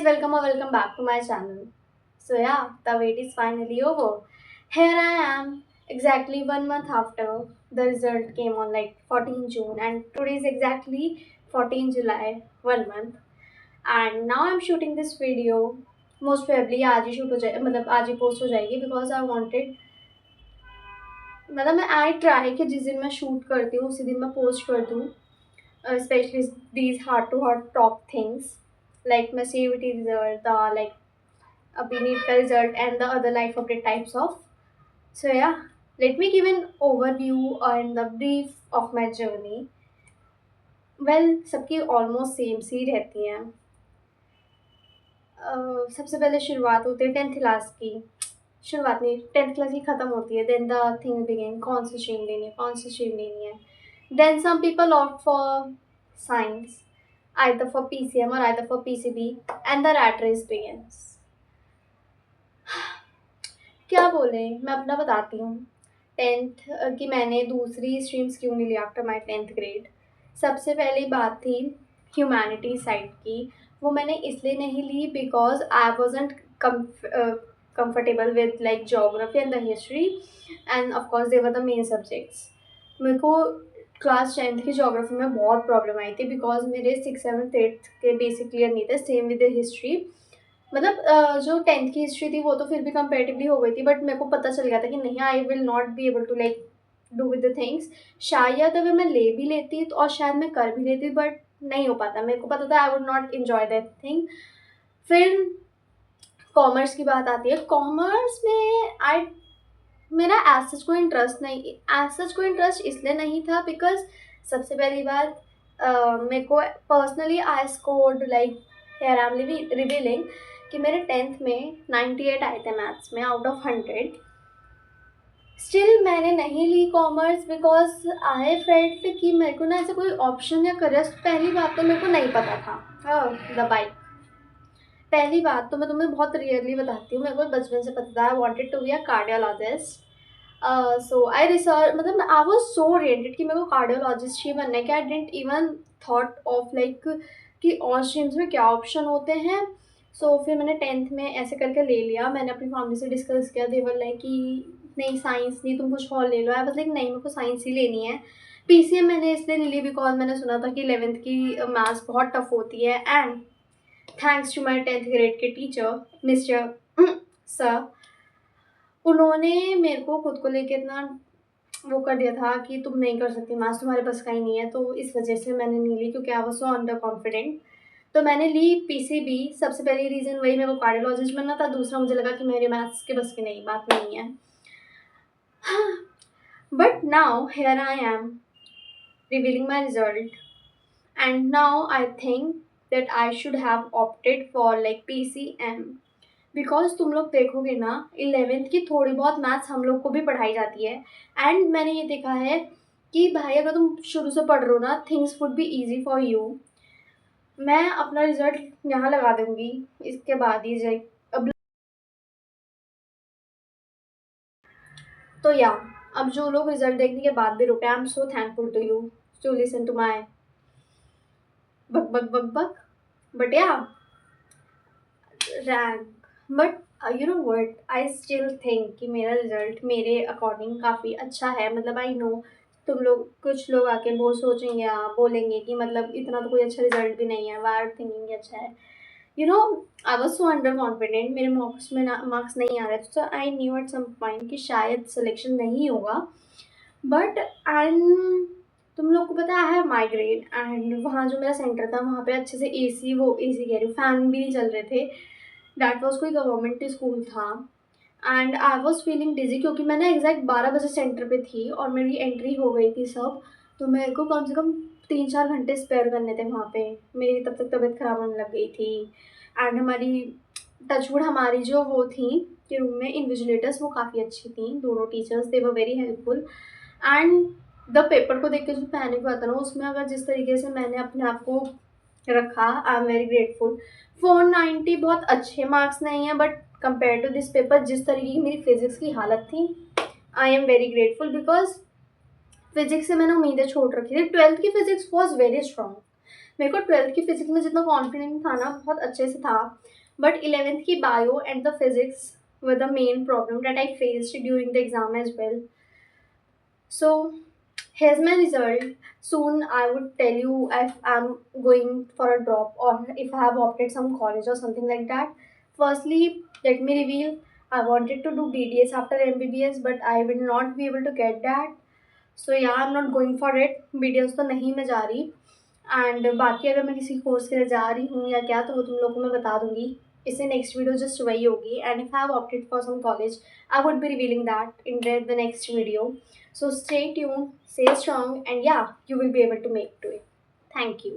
welcome or welcome back to my channel. So yeah, the wait is finally over. Here I am, exactly 1 month after the result came on like 14 June and today is exactly 14 July, 1 month. And now I'm shooting this video. Most probably आज ही shoot हो जाए मतलब आज ही post हो जाएगी because I wanted मतलब मैं I try कि जिस दिन मैं शूट करती हूँ उसी दिन मैं पोस्ट कर दूँ especially these heart to heart talk things like my CUT result, the like NEET का result and the other life update types of. So yeah, let me give an overview and the brief of my journey. Well, सबकी almost same सी रहती हैं. सबसे पहले शुरुआत होती है 10th class की. शुरुआत नहीं, 10th क्लास की ख़त्म होती है. Then the thing begin, कौन सी स्ट्रीम लेनी है, कौन सी स्ट्रीम लेनी है. Then some people opt for science, either for PCM or either for PCB, and the rat race begins. क्या बोले, मैं अपना बताती हूँ. 10th की मैंने दूसरी स्ट्रीम्स क्यों नहीं ली आफ्टर माई 10th ग्रेड. सबसे पहली बात थी ह्यूमैनिटी साइड की. वो मैंने इसलिए नहीं ली because I wasn't comfortable with like geography and the history and of course they were the main subjects. मेरे को क्लास 10th की जोग्राफी में बहुत प्रॉब्लम आई थी बिकॉज मेरे 6th 7th 8th के बेसिक क्लियर नहीं थे. Same with the history. मतलब जो 10th की हिस्ट्री थी वो तो फिर भी कंपेरेटिवली हो गई थी बट मेरे को पता चल गया था कि नहीं, I will not be able to like do with the things. शायद अगर मैं ले भी लेती तो और शायद मैं कर भी लेती बट नहीं हो पाता. मेरे को पता था I would not enjoy that thing. फिर कॉमर्स की बात आती है. कॉमर्स में मेरा एज सच कोई इंटरेस्ट नहीं. एज सच कोई इंटरेस्ट इसलिए नहीं था बिकॉज सबसे पहली बात मेरे को personally I scored like here I am revealing कि मेरे 10th में 98 आए थे मैथ्स में आउट ऑफ 100. स्टिल मैंने नहीं ली कॉमर्स बिकॉज आई फेल्ट कि मेरे को ना ऐसा कोई ऑप्शन या करियर. पहली बात तो मेरे को नहीं पता था द बाइक. पहली बात तो मैं तुम्हें बहुत रियरली बताती हूँ, मेरे को बचपन से पता था I wanted to be a cardiologist. So I research मतलब आई वॉज सो ओरिएंटेड कि मेरे को कार्डियोलॉजिस्ट ही बनना है कि I didn't even thought of like कि और स्ट्रीम्स में क्या ऑप्शन होते हैं. सो फिर मैंने 10th में ऐसे करके ले लिया. मैंने अपनी फैमिली से डिस्कस किया. दे वर लाइक कि नहीं साइंस नहीं, तुम कुछ और ले लो. आई वाज लाइक नहीं, मेरे को साइंस ही लेनी है. PCM मैंने इसलिए नहीं ली बिकॉज मैंने सुना था कि 11th की मैथ्स बहुत टफ होती है. And thanks to my 10th grade के टीचर मिस्टर सर, उन्होंने मेरे को खुद को लेके इतना वो कर दिया था कि तुम नहीं कर सकती मैथ्स, तुम्हारे पास का ही नहीं है. तो इस वजह से मैंने नहीं ली क्योंकि I was so under confident. तो मैंने ली PCB. सबसे पहली रीज़न वही, मेरे को कार्डियोलॉजिस्ट बनना था. दूसरा मुझे लगा कि मेरे मैथ्स के बस की नहीं बात नहीं है. But now here I am revealing my result and now I think that I should have opted for like PCM because तुम लोग देखोगे ना 11th की थोड़ी बहुत मैथ्स हम लोग को भी पढ़ाई जाती है. एंड मैंने ये देखा है कि भाई अगर तुम शुरू से पढ़ रहे हो ना, things would be easy for you. मैं अपना रिजल्ट यहाँ लगा दूँगी इसके बाद ही जाए अब. तो या अब जो लोग रिजल्ट देखने के बाद भी रुके, I am so thankful to you to listen to my बक बक बक बक. But yeah rank. But you know what, I still think कि मेरा रिजल्ट मेरे अकॉर्डिंग काफ़ी अच्छा है. मतलब आई नो तुम लोग कुछ लोग आके वो सोचेंगे या बोलेंगे कि मतलब इतना तो कोई अच्छा रिजल्ट भी नहीं है. वाई आर थिंकिंग अच्छा है. You know I was so under confident. मेरे मार्क्स में मार्क्स नहीं आ रहे थे. So I knew at some point कि शायद सिलेक्शन नहीं होगा. बट एंड तुम लोग को पता है माइग्रेन. एंड वहाँ जो मेरा सेंटर था वहाँ पे अच्छे से AC कह रही हूँ, फैन भी नहीं चल रहे थे. डैट वॉज कोई गवर्नमेंट स्कूल था. एंड आई वॉज फीलिंग डिजी क्योंकि मैं ना एग्जैक्ट 12 बजे सेंटर पे थी और मेरी एंट्री हो गई थी सब. तो मेरे को कम से कम 3 4 घंटे स्पेयर करने थे वहाँ पे. मेरी तब तक तबीयत ख़राब होने लग गई थी. एंड हमारी टचवुड हमारी जो वो थी कि रूम में इन्विजिलेटर्स वो काफ़ी अच्छी थी. दोनों teachers they were very helpful. And the paper को देख के जो पैनिक हुआ था ना उसमें, अगर जिस तरीके से मैंने अपने आप को रखा, आई एम वेरी ग्रेटफुल. 490 बहुत अच्छे मार्क्स नहीं है but compare to this paper जिस तरीके की मेरी फिजिक्स की हालत थी, I am very grateful because physics से मैंने उम्मीदें छोड़ रखी थी. 12th की फिजिक्स वॉज वेरी स्ट्रॉन्ग. मेरे को 12th की फिजिक्स में जितना कॉन्फिडेंस था ना, बहुत अच्छे से था, बट 11th की bio and the physics were the main problem that I faced during the exam as well. So here's my result. Soon I would tell you if I'm going for a drop or if I have opted some college or something like that. Firstly, let me reveal I wanted to do BDS after MBBS, but I will not be able to get that. So yeah, I'm not going for it. BDS तो नहीं मैं जा रही. And बाकी अगर मैं किसी course के लिए जा रही हूँ या क्या, तो वो तुम लोग को मैं बता दूंगी. इससे नेक्स्ट वीडियो जस्ट वही होगी. And if I have opted for some college, I would be revealing that in the next video. So stay tune, stay strong, and yeah, you will be able to make to it. Thank you.